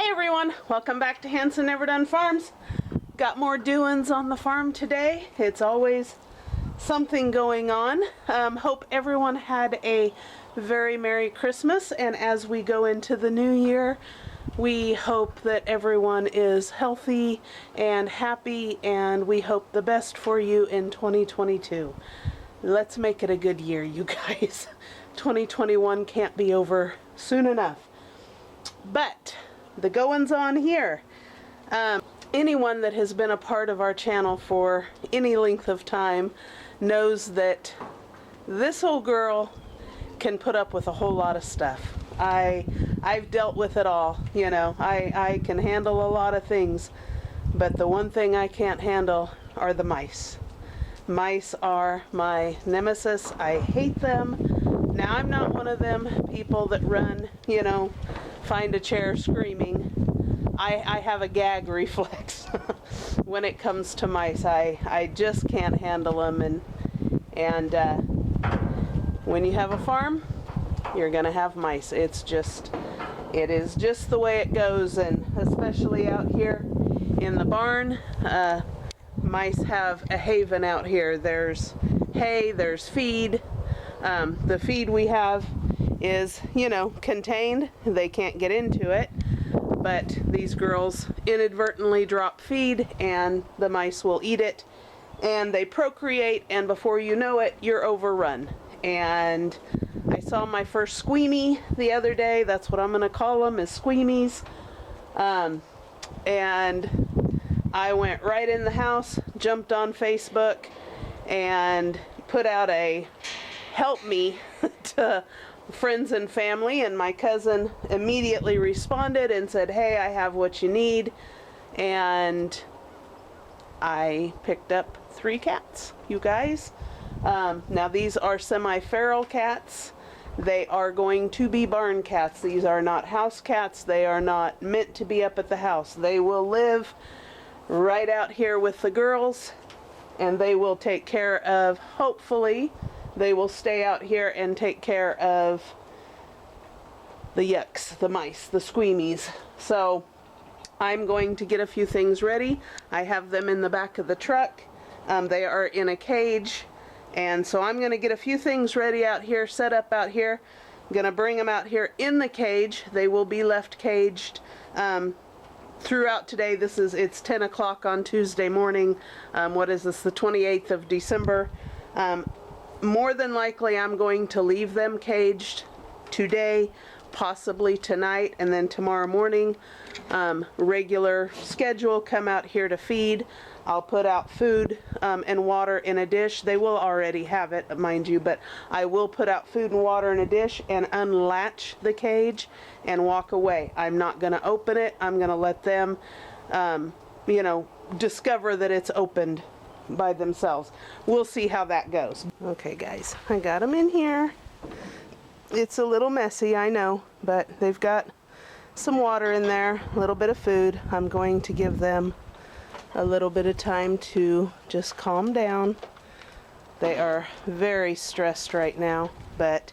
Hi everyone, welcome back to Hanson Never Done Farms. Got more doings on the farm today. It's always something going on. Hope everyone had a very Merry Christmas, and as we go into the new year, we hope that everyone is healthy and happy, and we hope the best for you in 2022. Let's make it a good year, you guys. 2021 can't be over soon enough. But the goings on here. Anyone that has been a part of our channel for any length of time knows that this old girl can put up with a whole lot of stuff. I've dealt with it all, you know. I can handle a lot of things, but the one thing I can't handle are the mice. Mice are my nemesis. I hate them. Now, I'm not one of them people that run, you know, find a chair screaming. I have a gag reflex when it comes to mice. I just can't handle them, and when you have a farm, you're gonna have mice. It is just the way it goes, and especially out here in the barn, mice have a haven out here. There's hay, there's feed. The feed we have is, you know, contained. They can't get into it, but these girls inadvertently drop feed and the mice will eat it, and they procreate, and before you know it, you're overrun. And I saw my first squeamy the other day. That's what I'm going to call them, is squeamies. And I went right in the house, jumped on Facebook, and put out a help me to friends and family, and my cousin immediately responded and said, hey, I have what you need. And I picked up 3 cats, you guys. Now these are semi-feral cats. They are going to be barn cats. These are not house cats. They are not meant to be up at the house. They will live right out here with the girls, and they will take care of, hopefully, they will stay out here and take care of the yucks, the mice, the squeamies. So I'm going to get a few things ready. I have them in the back of the truck. They are in a cage, and so I'm going to get a few things ready out here, set up out here. I'm going to bring them out here in the cage. They will be left caged throughout today. It's 10 o'clock on Tuesday morning. What is this, the 28th of December? More than likely I'm going to leave them caged today, possibly tonight, and then tomorrow morning, regular schedule, come out here to feed. I'll put out food and water in a dish. They will already have it, mind you, but I will put out food and water in a dish and unlatch the cage and walk away. I'm not going to open it. I'm going to let them, you know, discover that it's opened by themselves. We'll see how that goes. Okay guys, I got them in here. It's a little messy, I know, but they've got some water in there, a little bit of food. I'm going to give them a little bit of time to just calm down. They are very stressed right now, but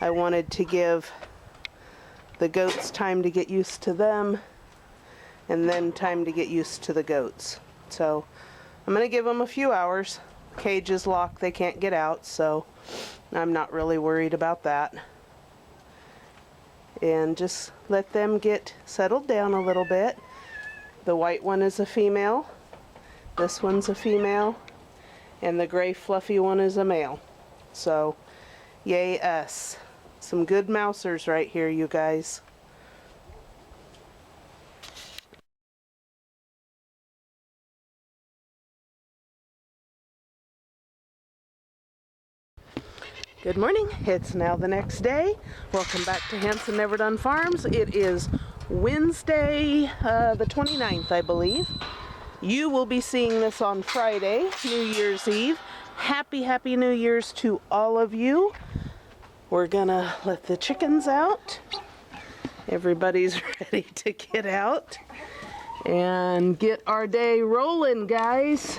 I wanted to give the goats time to get used to them, and then time to get used to the goats. So I'm going to give them a few hours. Cage is locked, they can't get out, so I'm not really worried about that. And just let them get settled down a little bit. The white one is a female, this one's a female, and the gray fluffy one is a male. So, yay us. Some good mousers right here, you guys. Good morning. It's now the next day. Welcome back to Hanson Never Done Farms. It is Wednesday, the 29th, I believe. You will be seeing this on Friday, New Year's Eve. Happy New Year's to all of you. We're gonna let the chickens out. Everybody's ready to get out and get our day rolling, guys.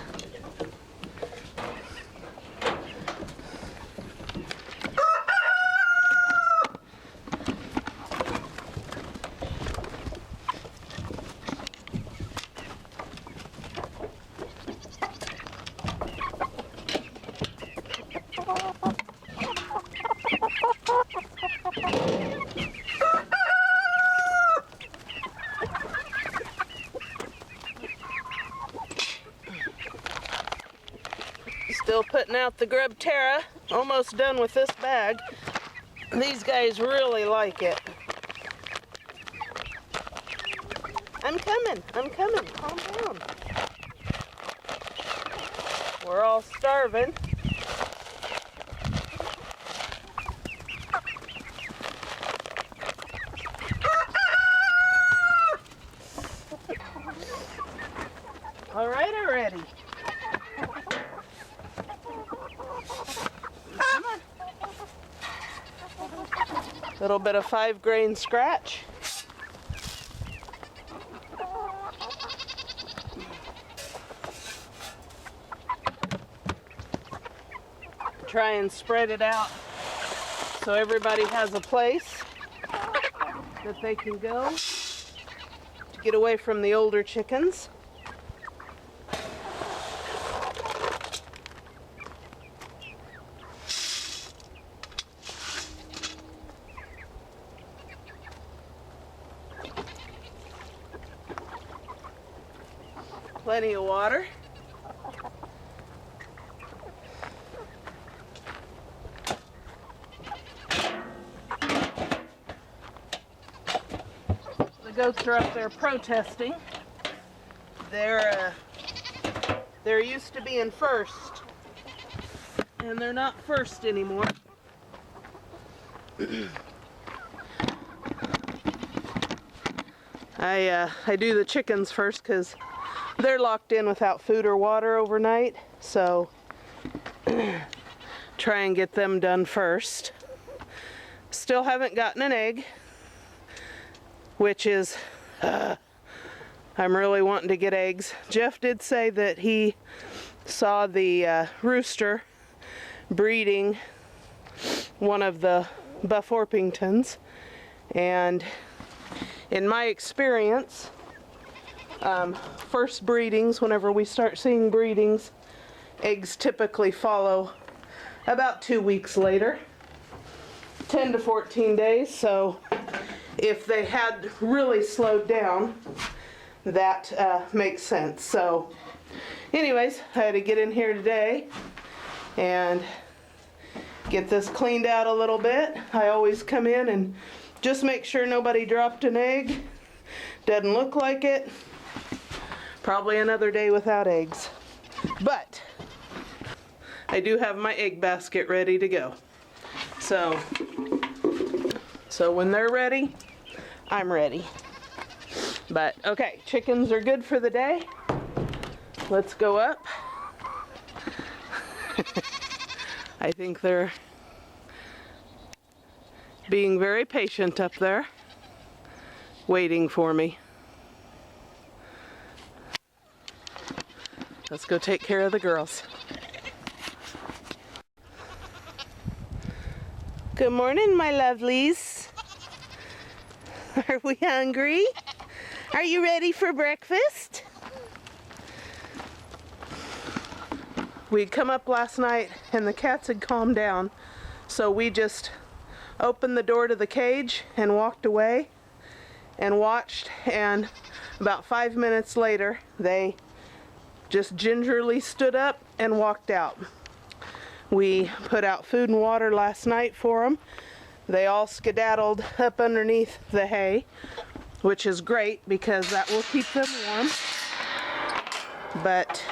Still putting out the grub Terra. Almost done with this bag. These guys really like it. I'm coming. Calm down. We're all starving. All right already. Come on. Little bit of 5-grain scratch. Try and spread it out so everybody has a place that they can go to get away from the older chickens. Plenty of water. The goats are up there protesting. They're used to being first, and they're not first anymore. I do the chickens first because they're locked in without food or water overnight, so try and get them done first. Still haven't gotten an egg, which is, I'm really wanting to get eggs. Jeff did say that he saw the rooster breeding one of the Buff Orpingtons, and in my experience, first breedings, whenever we start seeing breedings, eggs typically follow about 2 weeks later, 10 to 14 days. So if they had really slowed down, that makes sense. So anyways, I had to get in here today and get this cleaned out a little bit. I always come in and just make sure nobody dropped an egg. Doesn't look like it. Probably another day without eggs. But I do have my egg basket ready to go. So when they're ready, I'm ready. But okay, chickens are good for the day. Let's go up. I think they're being very patient up there, waiting for me. Let's go take care of the girls. Good morning, my lovelies. Are we hungry? Are you ready for breakfast? We'd come up last night and the cats had calmed down, so we just opened the door to the cage and walked away and watched, and about 5 minutes later they just gingerly stood up and walked out. We put out food and water last night for them. They all skedaddled up underneath the hay, which is great because that will keep them warm. But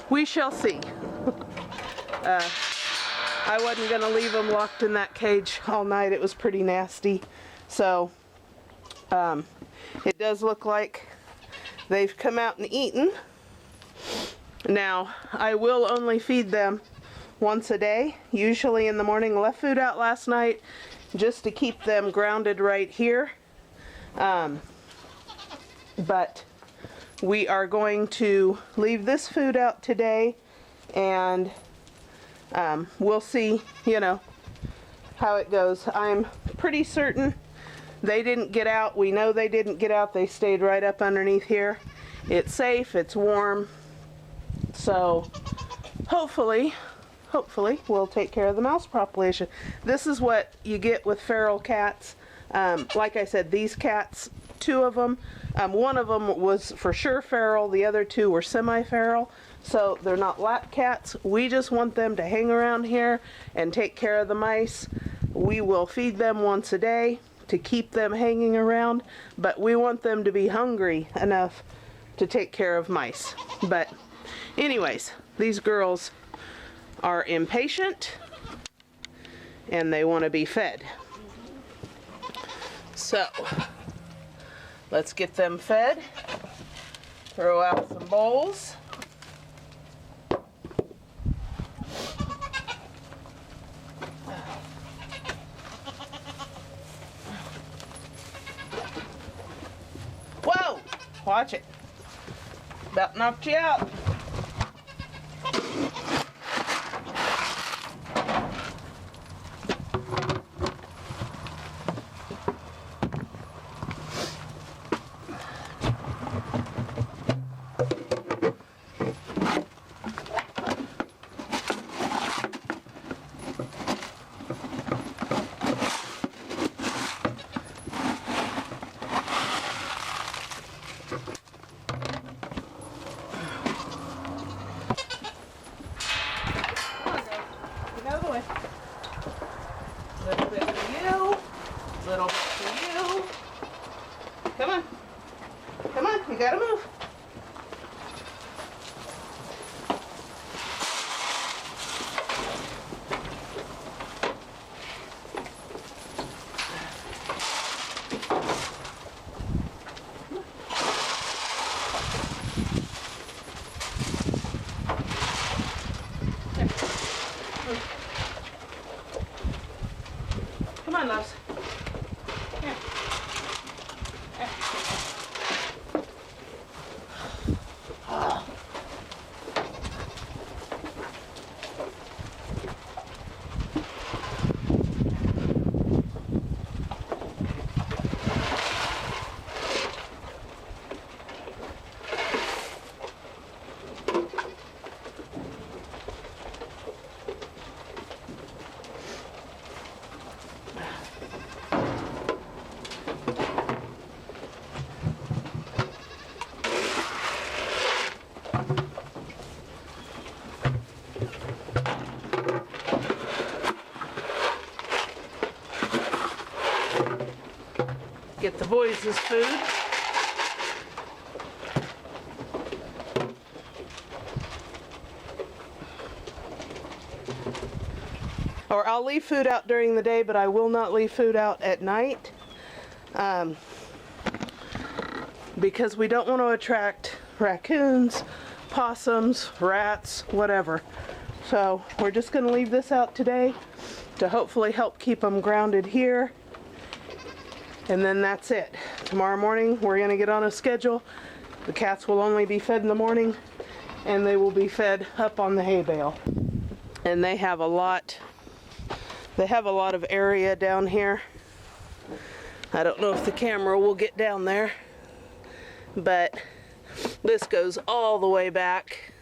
we shall see. I wasn't going to leave them locked in that cage all night. It was pretty nasty. So it does look like they've come out and eaten. Now, I will only feed them once a day, usually in the morning. Left food out last night just to keep them grounded right here. But we are going to leave this food out today, and we'll see, how it goes. I'm pretty certain they didn't get out. We know they didn't get out. They stayed right up underneath here. It's safe, it's warm. So hopefully we'll take care of the mouse population. This is what you get with feral cats. Like I said, these cats two of them. One of them was for sure feral, the other two were semi-feral. So they're not lap cats. We just want them to hang around here and take care of the mice. We will feed them once a day to keep them hanging around, but we want them to be hungry enough to take care of mice. But anyways, these girls are impatient and they want to be fed. So let's get them fed. Throw out some bowls. Whoa! Watch it. About knocked you out. Little bit for you, little bit for you. Come on, come on, you gotta move. Come on, loves. Here. Here. Get the boys' food. Or I'll leave food out during the day, but I will not leave food out at night. Because we don't want to attract raccoons, possums, rats, whatever. So we're just going to leave this out today to hopefully help keep them grounded here. And then that's it. Tomorrow morning we're going to get on a schedule. The cats will only be fed in the morning and they will be fed up on the hay bale. And they have a lot of area down here. I don't know if the camera will get down there, but this goes all the way back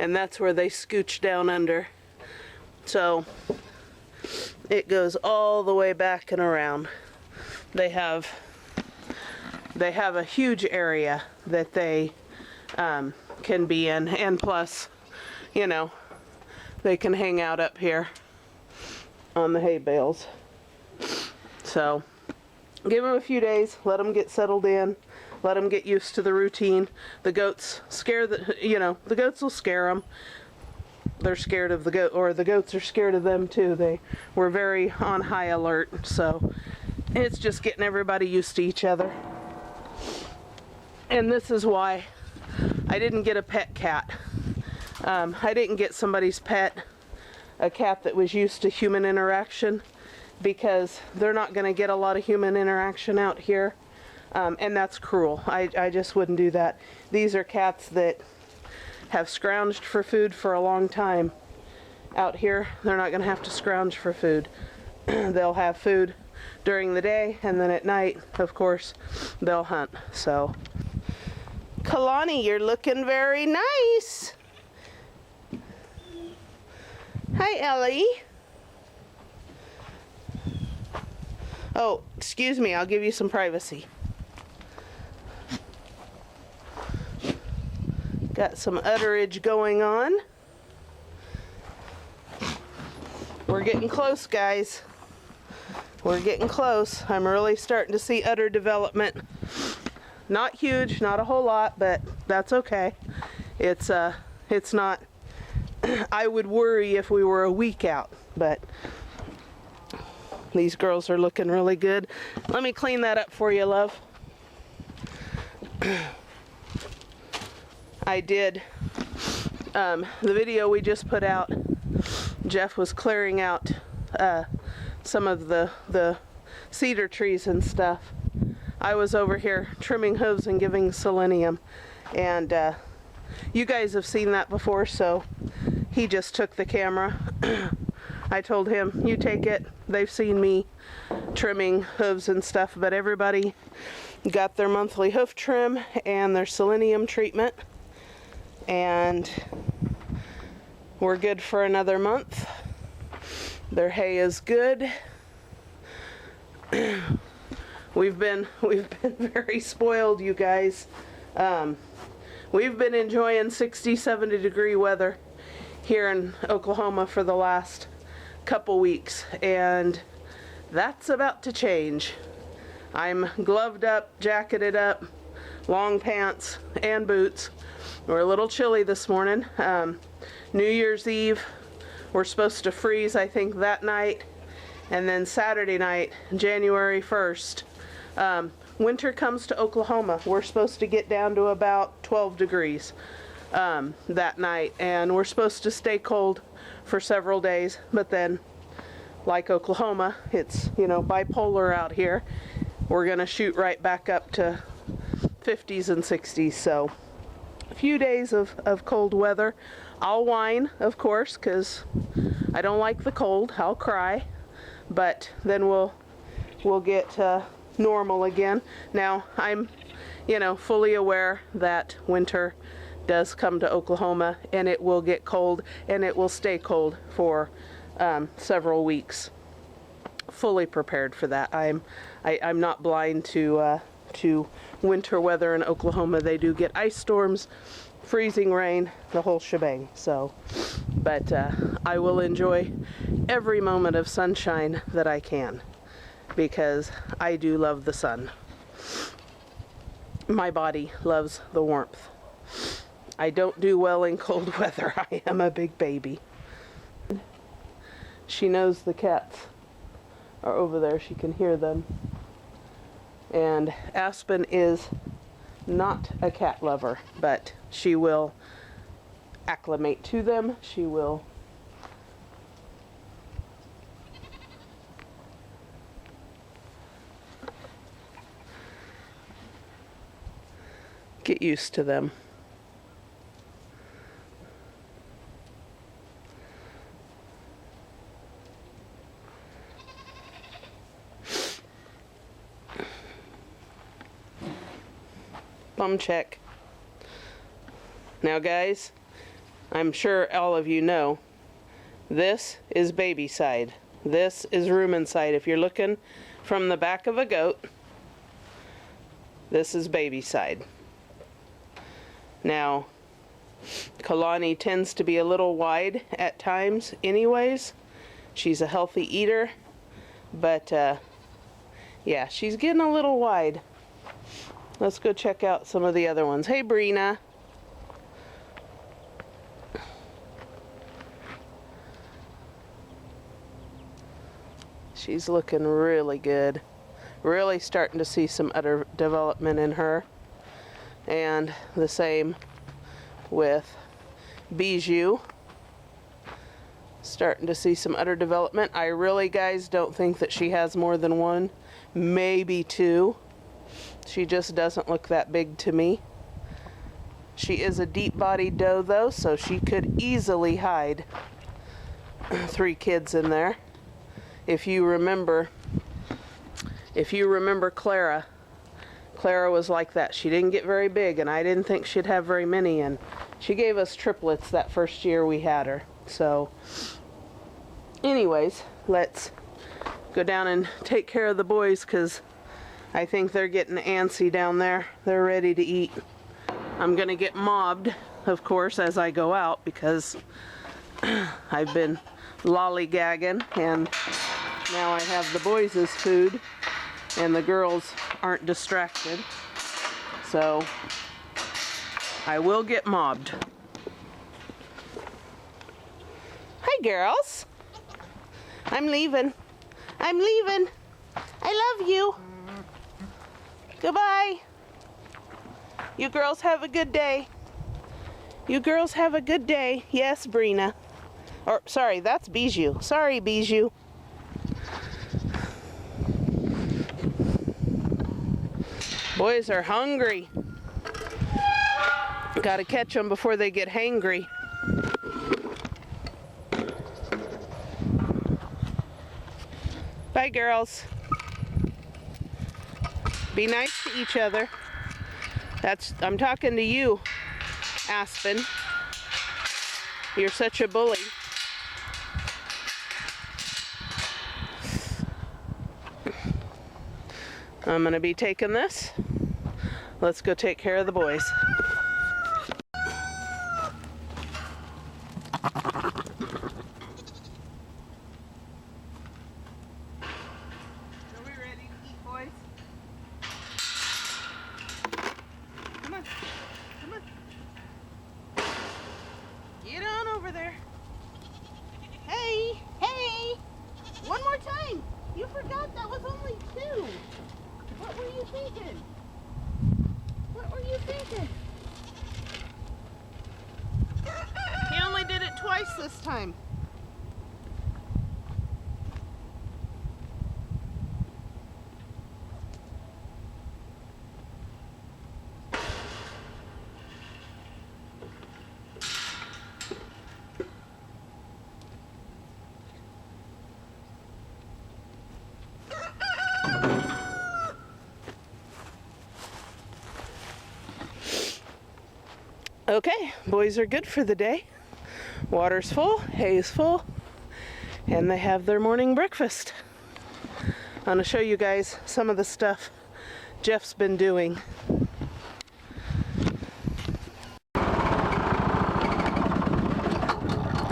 and that's where they scooch down under. So it goes all the way back and around. They have a huge area that they can be in, and plus, you know, they can hang out up here on the hay bales. So give them a few days, let them get settled in, let them get used to the routine. The goats the goats will scare them. They're scared of the goat, or the goats are scared of them too. They were very on high alert, so it's just getting everybody used to each other. And this is why I didn't get a pet cat. I didn't get somebody's pet, a cat that was used to human interaction, because they're not going to get a lot of human interaction out here. And that's cruel. I just wouldn't do that. These are cats that have scrounged for food for a long time. Out here, they're not going to have to scrounge for food. They'll have food during the day, and then at night, of course, they'll hunt. So, Kalani, you're looking very nice. Hi, Ellie. Oh, excuse me, I'll give you some privacy. Got some udderage going on. We're getting close, guys. We're getting close. I'm really starting to see udder development. Not huge, not a whole lot, but that's okay. It's not, I would worry if we were a week out, but these girls are looking really good. Let me clean that up for you, love. I did, the video we just put out, Jeff was clearing out some of the cedar trees and stuff. I was over here trimming hooves and giving selenium, and you guys have seen that before, so he just took the camera. I told him, you take it. They've seen me trimming hooves and stuff, but everybody got their monthly hoof trim and their selenium treatment, and we're good for another month. Their hay is good. We've been very spoiled, you guys. We've been enjoying 60, 70 degree weather here in Oklahoma for the last couple weeks, and that's about to change. I'm gloved up, jacketed up, long pants and boots. We're a little chilly this morning. New Year's Eve, we're supposed to freeze, I think, that night, and then Saturday night, January 1st, winter comes to Oklahoma. We're supposed to get down to about 12 degrees that night, and we're supposed to stay cold for several days, but then, like Oklahoma, it's, you know, bipolar out here. We're gonna shoot right back up to 50s and 60s, so a few days of cold weather. I'll whine, of course, because I don't like the cold. I'll cry, but then we'll get normal again. Now, I'm, you know, fully aware that winter does come to Oklahoma, and it will get cold, and it will stay cold for several weeks. Fully prepared for that. I'm not blind to winter weather in Oklahoma. They do get ice storms, freezing rain, the whole shebang. So, but I will enjoy every moment of sunshine that I can, because I do love the sun. My body loves the warmth. I don't do well in cold weather. I am a big baby. She knows the cats are over there. She can hear them. And Aspen is not a cat lover, but she will acclimate to them. She will get used to them. Bum check. Now, guys, I'm sure all of you know, this is baby side. This is rumen side. If you're looking from the back of a goat, this is baby side. Now, Kalani tends to be a little wide at times anyways. She's a healthy eater, but yeah, she's getting a little wide. Let's go check out some of the other ones. Hey, Brina. She's looking really good. Really starting to see some udder development in her. And the same with Bijou. Starting to see some udder development. I really, guys, don't think that she has more than one, maybe two. She just doesn't look that big to me. She is a deep-bodied doe, though, so she could easily hide 3 kids in there. If you remember Clara was like that. She didn't get very big, and I didn't think she'd have very many, and she gave us triplets that first year we had her. So, anyways, let's go down and take care of the boys, because I think they're getting antsy down there. They're ready to eat. I'm gonna get mobbed of course, as I go out because I've been lollygagging, and now I have the boys' food and the girls aren't distracted. So I will get mobbed. Hi, girls. I'm leaving. I'm leaving. I love you. Goodbye. You girls have a good day. You girls have a good day. Yes, Brina. Or, sorry, that's Bijou. Sorry, Bijou. Boys are hungry. Gotta catch them before they get hangry. Bye, girls. Be nice to each other. I'm talking to you, Aspen. You're such a bully. I'm gonna be taking this. Let's go take care of the boys. Get on over there. Hey, hey, one more time. You forgot that was only 2. What were you thinking? What were you thinking? He only did it twice this time. Okay, boys are good for the day. Water's full, hay's full, and they have their morning breakfast. I'm going to show you guys some of the stuff Jeff's been doing.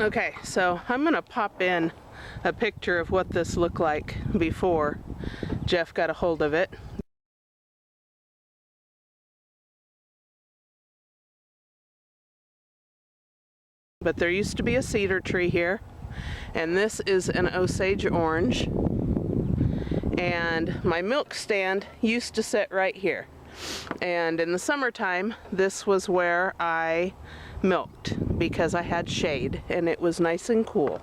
Okay, so I'm going to pop in a picture of what this looked like before Jeff got a hold of it. But there used to be a cedar tree here, and this is an Osage orange, and my milk stand used to sit right here, and in the summertime this was where I milked because I had shade and it was nice and cool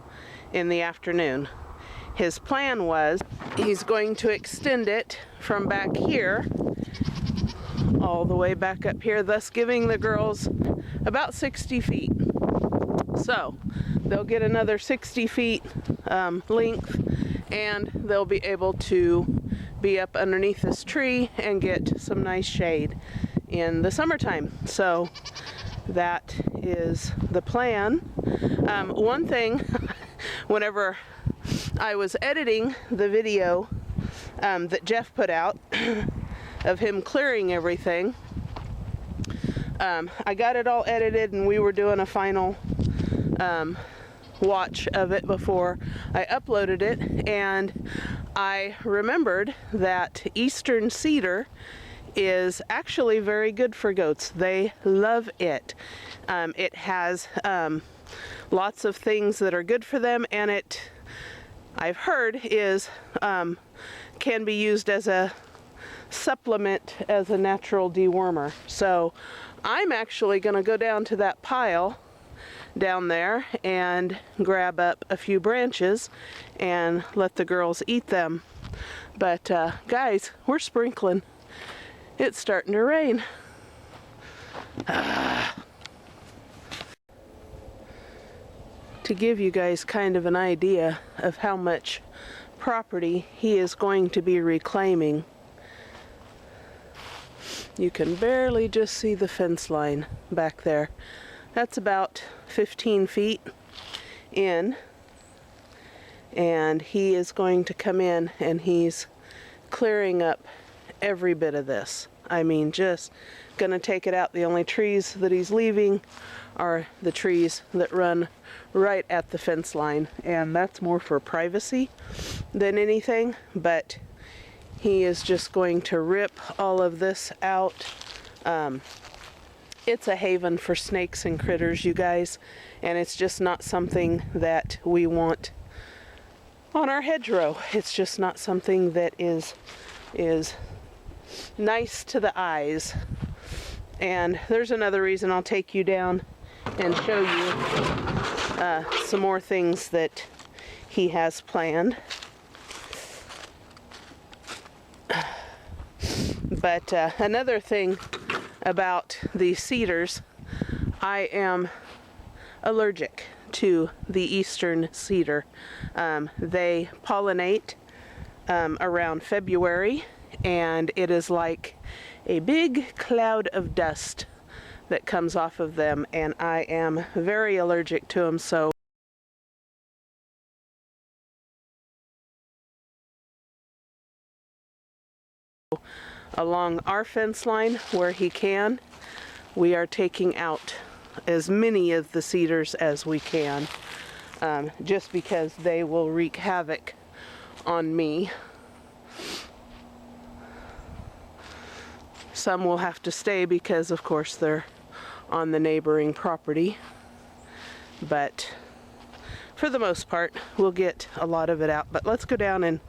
in the afternoon. His plan was he's going to extend it from back here all the way back up here, thus giving the girls about 60 feet. So they'll get another 60 feet length, and they'll be able to be up underneath this tree and get some nice shade in the summertime. So that is the plan. One thing, whenever I was editing the video that Jeff put out of him clearing everything, I got it all edited and we were doing a final watch of it before I uploaded it, and I remembered that eastern cedar is actually very good for goats. They love it. It has lots of things that are good for them, and it, I've heard, is can be used as a supplement, as a natural dewormer. So I'm actually going to go down to that pile down there and grab up a few branches and let the girls eat them. But guys, we're sprinkling. It's starting to rain. To give you guys kind of an idea of how much property he is going to be reclaiming, you can barely just see the fence line back there. That's about 15 feet in, and he is going to come in and he's clearing up every bit of this. I mean, just gonna take it out. The only trees that he's leaving are the trees that run right at the fence line, and that's more for privacy than anything, but he is just going to rip all of this out. It's a haven for snakes and critters, you guys, and it's just not something that we want on our hedgerow. It's just not something that is nice to the eyes. And there's another reason I'll take you down and show you some more things that he has planned. But another thing about these cedars, I am allergic to the eastern cedar. They pollinate around February, and it is like a big cloud of dust that comes off of them, and I am very allergic to them. So along our fence line where he can, we are taking out as many of the cedars as we can, just because they will wreak havoc on me. Some will have to stay because, of course, they're on the neighboring property, but for the most part, we'll get a lot of it out. But let's go down and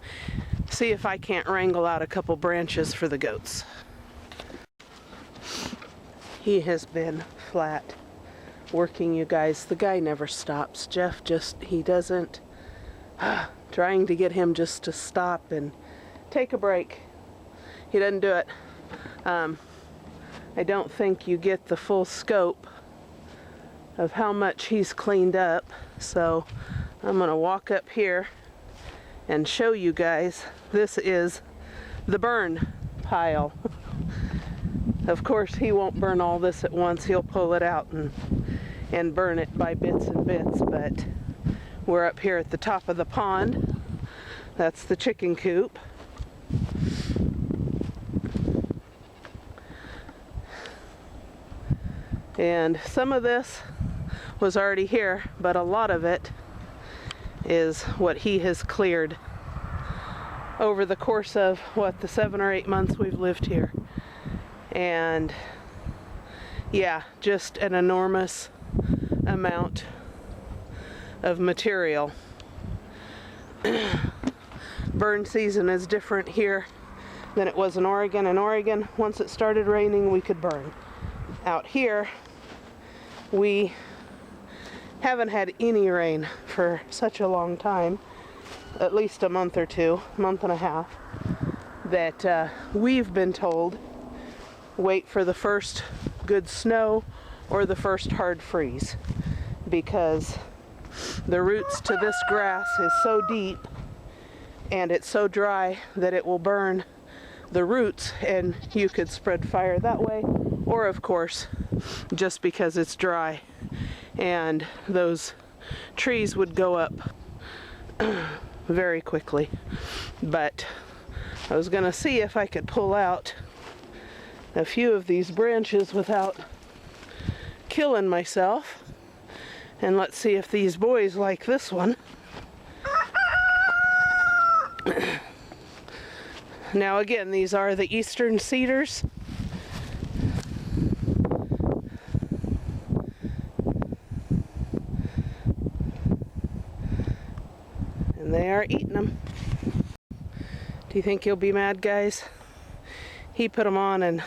see if I can't wrangle out a couple branches for the goats. He has been flat working, you guys. The guy never stops. Jeff he doesn't. Trying to get him just to stop and take a break. He doesn't do it. I don't think you get the full scope of how much he's cleaned up. So I'm gonna walk up here and show you guys. This is the burn pile. Of course, he won't burn all this at once. He'll pull it out and burn it by bits and bits, but we're up here at the top of the pond. That's the chicken coop. And some of this was already here, but a lot of it is what he has cleared over the course of, the 7 or 8 months we've lived here. And yeah, just an enormous amount of material. Burn season is different here than it was in Oregon. In Oregon, once it started raining, we could burn. Out here, we haven't had any rain for such a long time, at least a month or two, month and a half, that we've been told wait for the first good snow or the first hard freeze, because the roots to this grass is so deep and it's so dry that it will burn the roots, and you could spread fire that way, or of course just because it's dry, and those trees would go up very quickly. But I was gonna see if I could pull out a few of these branches without killing myself, and let's see if these boys like this one. Now again, these are the eastern cedars. And they are eating them. Do you think he'll be mad, guys? He put them on and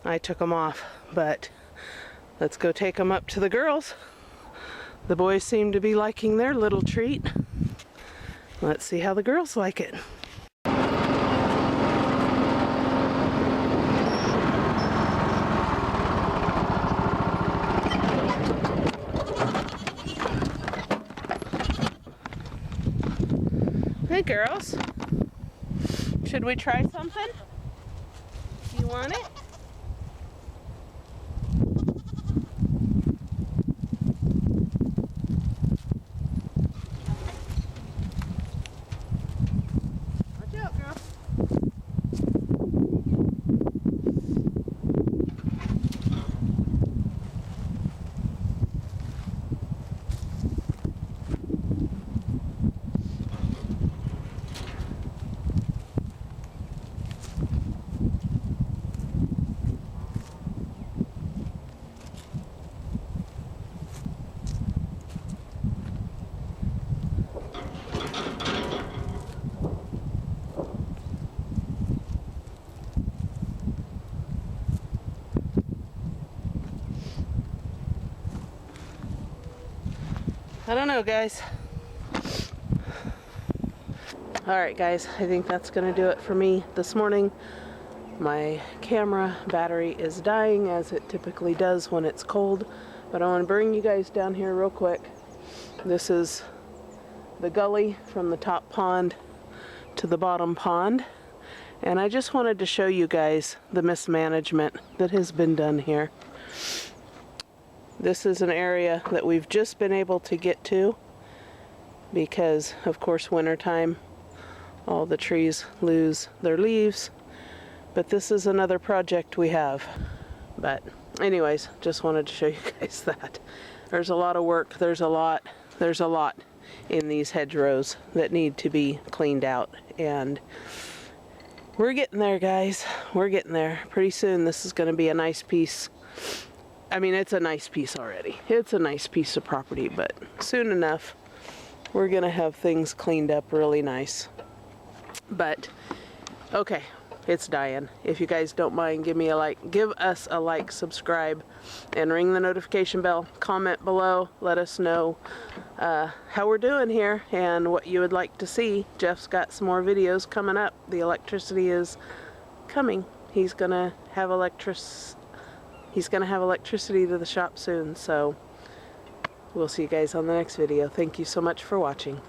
I took them off, but let's go take them up to the girls. The boys seem to be liking their little treat. Let's see how the girls like it. Hey girls, should we try something? You want it? Watch out, girl. I don't know, guys. Alright guys, I think that's going to do it for me this morning. My camera battery is dying, as it typically does when it's cold, but I want to bring you guys down here real quick. This is the gully from the top pond to the bottom pond, and I just wanted to show you guys the mismanagement that has been done here. This is an area that we've just been able to get to because, of course, wintertime, all the trees lose their leaves, but this is another project we have. But anyways, just wanted to show you guys that. There's a lot of work, there's a lot in these hedgerows that need to be cleaned out, and we're getting there, guys. We're getting there. Pretty soon this is going to be a nice piece. I mean, it's a nice piece already. It's a nice piece of property, but soon enough we're going to have things cleaned up really nice. But okay, it's dying. If you guys don't mind, give us a like, subscribe, and ring the notification bell. Comment below, let us know how we're doing here and what you would like to see. Jeff's got some more videos coming up. The electricity is coming. He's gonna have electricity to the shop soon, so we'll see you guys on the next video. Thank you so much for watching.